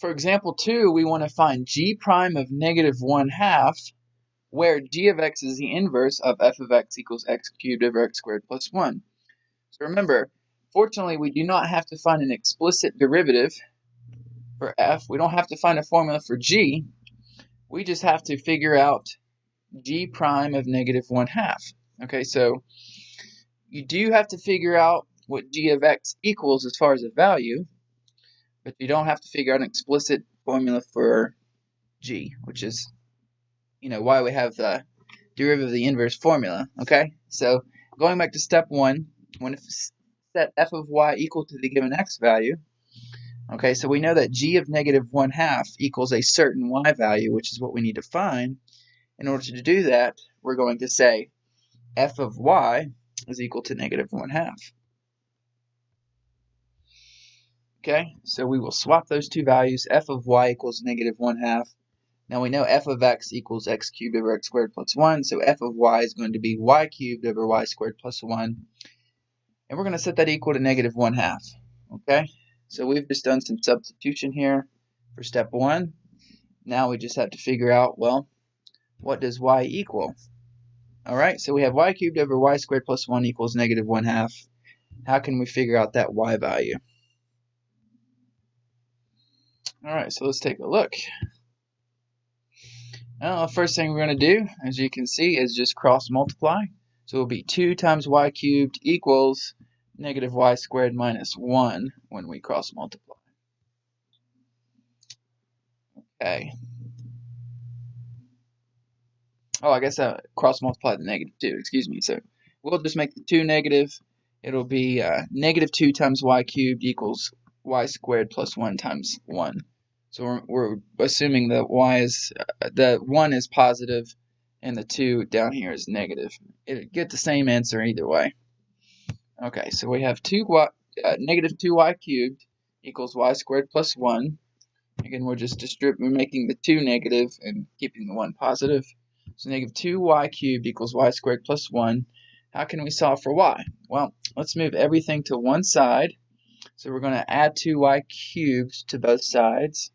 For example 2, we want to find g prime of negative 1/2, where g of x is the inverse of f of x equals x cubed over x squared plus 1. So remember, fortunately, we do not have to find an explicit derivative for f. We don't have to find a formula for g. We just have to figure out g prime of negative 1/2. Okay, so you do have to figure out what g of x equals as far as a value, but you don't have to figure out an explicit formula for g, which is, why we have the derivative of the inverse formula. Okay, so going back to step 1, when set f of y equal to the given x value, okay, so we know that g of negative 1/2 equals a certain y value, which is what we need to find. In order to do that, we're going to say f of y is equal to negative 1/2. Okay, so we will swap those two values. F of y equals negative 1/2. Now we know f of x equals x cubed over x squared plus 1, so f of y is going to be y cubed over y squared plus 1. And we're going to set that equal to negative 1/2. Okay, so we've just done some substitution here for step 1. Now we just have to figure out, well, what does y equal? All right, so we have y cubed over y squared plus 1 equals negative 1/2. How can we figure out that y value? All right, so let's take a look. Now, the first thing we're going to do, as you can see, is just cross multiply. So it will be 2 times y cubed equals negative y squared minus 1 when we cross multiply. Okay. Oh, I guess cross multiply the negative 2, excuse me. So we'll just make the 2 negative. It'll be negative 2 times y cubed equals y squared plus 1 times 1. So we're assuming that the 1 is positive and the 2 down here is negative. It'll get the same answer either way. Okay, so we have negative 2y cubed equals y squared plus 1. Again, we're making the 2 negative and keeping the 1 positive. So negative 2y cubed equals y squared plus 1. How can we solve for y? Well, let's move everything to one side. So we're going to add 2y cubed to both sides.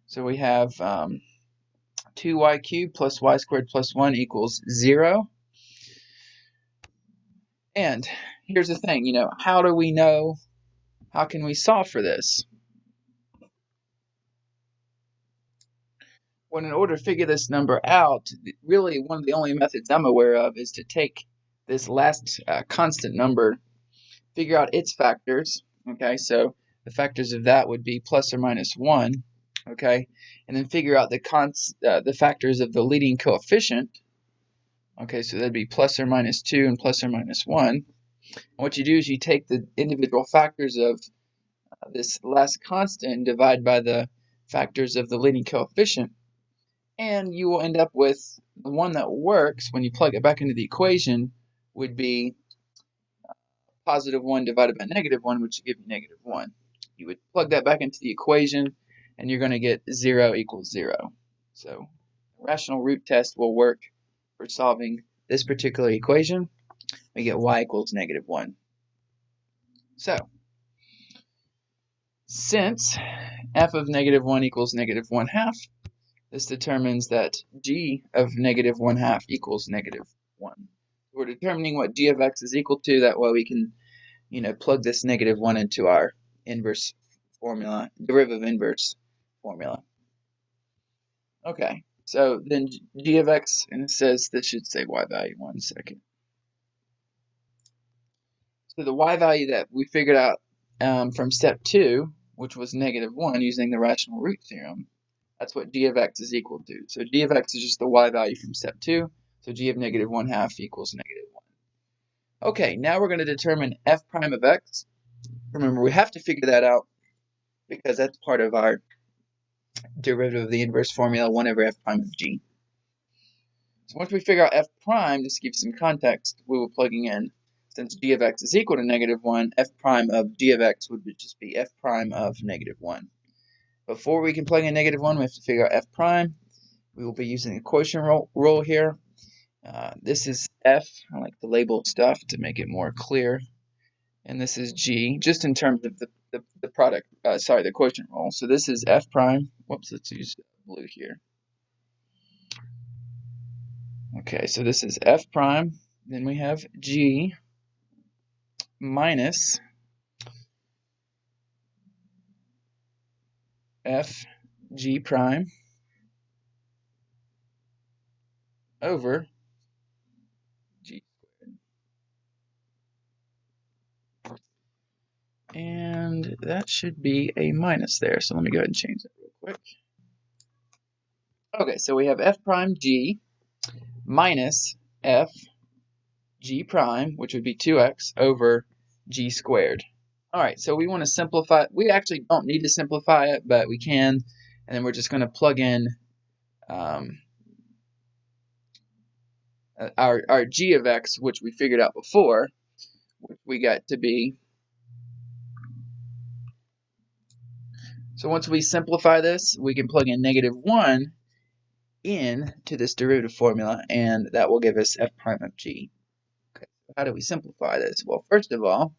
So we have 2y cubed plus y squared plus 1 equals 0. And here's the thing, how do we know, how can we solve for this? Well, in order to figure this number out, really one of the only methods I'm aware of is to take this last constant number, figure out its factors. Okay, so the factors of that would be plus or minus 1. Okay, and then figure out the factors of the leading coefficient. Okay, so that'd be plus or minus 2 and plus or minus 1. And what you do is you take the individual factors of this last constant and divide by the factors of the leading coefficient, and you will end up with the one that works when you plug it back into the equation would be positive 1 divided by negative 1, which would give you negative 1. You would plug that back into the equation, and you're going to get 0 equals 0. So the rational root test will work for solving this particular equation. We get y equals negative 1. So since f of negative 1 equals negative 1/2, this determines that g of negative 1/2 equals negative 1. We're determining what g of x is equal to. That way we can, plug this negative 1 into our inverse formula, derivative inverse formula. Okay, so then g of x, and it says this should say y value. 1 second. So the y value that we figured out from step 2, which was negative 1 using the rational root theorem, that's what g of x is equal to. So g of x is just the y value from step 2. So g of negative 1/2 equals negative 1. Okay, now we're going to determine f prime of x. Remember, we have to figure that out because that's part of our derivative of the inverse formula, 1 over f prime of g. So once we figure out f prime, just to give some context, we will plugging in, since g of x is equal to negative 1, f prime of g of x would just be f prime of negative 1. Before we can plug in negative 1, we have to figure out f prime. We will be using the quotient rule here. This is f. I like to label stuff to make it more clear. and this is g, just in terms of the product, the quotient rule. So this is f prime. Whoops, let's use blue here. Okay, so this is f prime. Then we have g minus f g prime over g squared. And that should be a minus there. So let me go ahead and change that real quick. Okay, so we have f prime g minus f g prime, which would be 2x over g squared. All right, so we want to simplify. We actually don't need to simplify it, but we can. And then we're just going to plug in our g of x, which we figured out before, which we got to be. So once we simplify this, we can plug in -1 into this derivative formula, and that will give us f prime of g. Okay, so how do we simplify this? Well, first of all,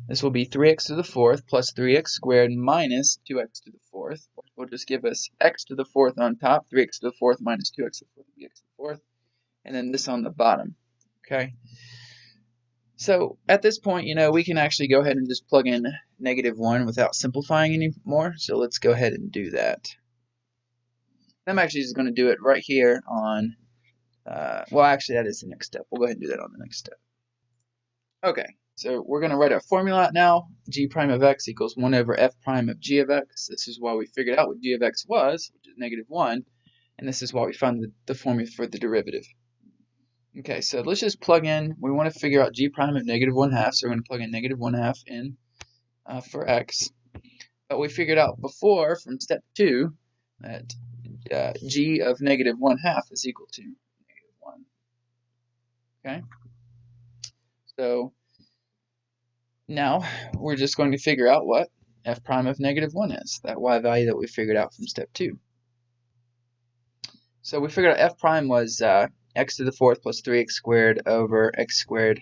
this will be 3x to the fourth plus 3x squared minus 2x to the fourth, which will just give us x to the fourth on top, 3x to the fourth minus 2x to the fourth will be x to the fourth, and then this on the bottom. Okay. So at this point, we can actually go ahead and just plug in -1 without simplifying anymore. So let's go ahead and do that. I'm actually just going to do it right here on, well, actually, that is the next step. We'll go ahead and do that on the next step. Okay, so we're going to write our formula out now. G prime of x equals 1 over f prime of g of x. This is why we figured out what g of x was, which is -1. And this is why we found the formula for the derivative. Okay, so let's just plug in. We want to figure out g prime of -1/2, so we're going to plug in -1/2 in for x. But we figured out before from step 2 that g of -1/2 is equal to -1. Okay, so now we're just going to figure out what f prime of -1 is, that y value that we figured out from step 2. So we figured out f prime was x to the fourth plus 3x squared over x squared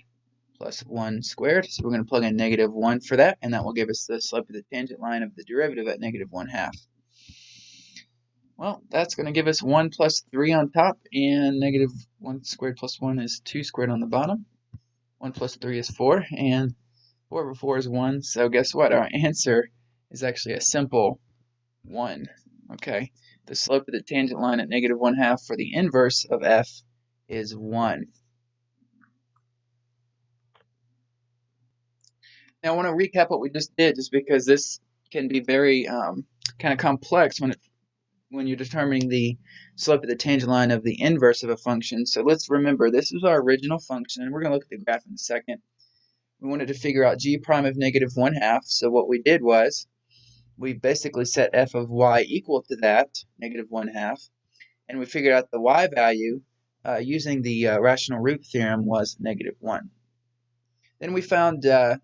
plus 1 squared. So we're going to plug in -1 for that, and that will give us the slope of the tangent line of the derivative at -1/2. Well, that's going to give us 1 plus 3 on top, and -1 squared plus 1 is 2 squared on the bottom. 1 plus 3 is 4, and 4 over 4 is 1. So guess what? Our answer is actually a simple 1. Okay, the slope of the tangent line at -1/2 for the inverse of f is 1. Now I want to recap what we just did, just because this can be very kind of complex when you're determining the slope of the tangent line of the inverse of a function. So let's remember, this is our original function, and we're going to look at the graph in a second. We wanted to figure out g prime of -1/2. So what we did was we basically set f of y equal to that, -1/2, and we figured out the y value using the rational root theorem was -1. Then we found that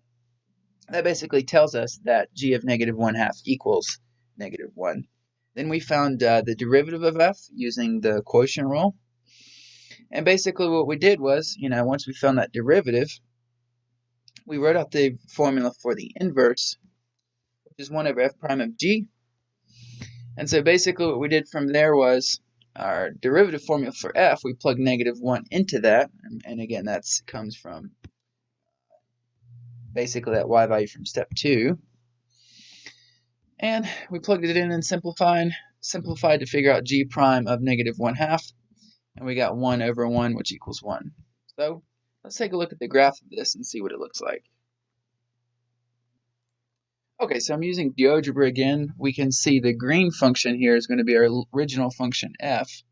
basically tells us that g of -1/2 equals -1. Then we found the derivative of f using the quotient rule. And basically what we did was, once we found that derivative, we wrote out the formula for the inverse, which is 1 over f prime of g. And so basically what we did from there was our derivative formula for f, we plugged -1 into that. And again, that comes from basically that y value from step 2. And we plugged it in and simplified to figure out g prime of -1/2. And we got 1 over 1, which equals 1. So let's take a look at the graph of this and see what it looks like. Okay, so I'm using GeoGebra again. We can see the green function here is going to be our original function f,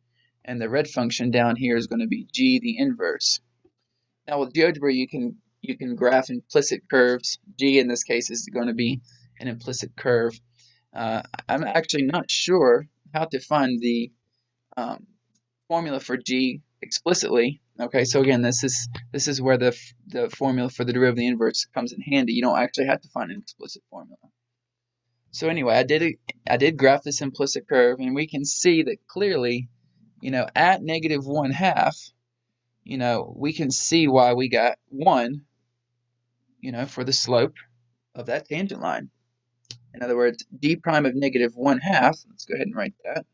and the red function down here is going to be g, the inverse. Now with GeoGebra, you can graph implicit curves. G in this case is going to be an implicit curve. I'm actually not sure how to find the formula for g explicitly. Okay, so again, this is where the formula for the derivative of the inverse comes in handy. You don't actually have to find an explicit formula. So anyway, I did graph this implicit curve, and we can see that clearly, at -1/2, we can see why we got 1, for the slope of that tangent line. In other words, d prime of negative 1/2, let's go ahead and write that,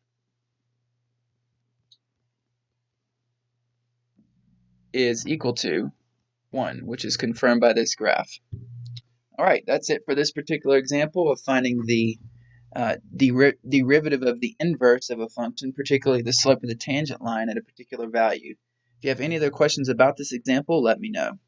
is equal to 1, which is confirmed by this graph. All right, that's it for this particular example of finding the derivative of the inverse of a function, particularly the slope of the tangent line at a particular value. If you have any other questions about this example, let me know.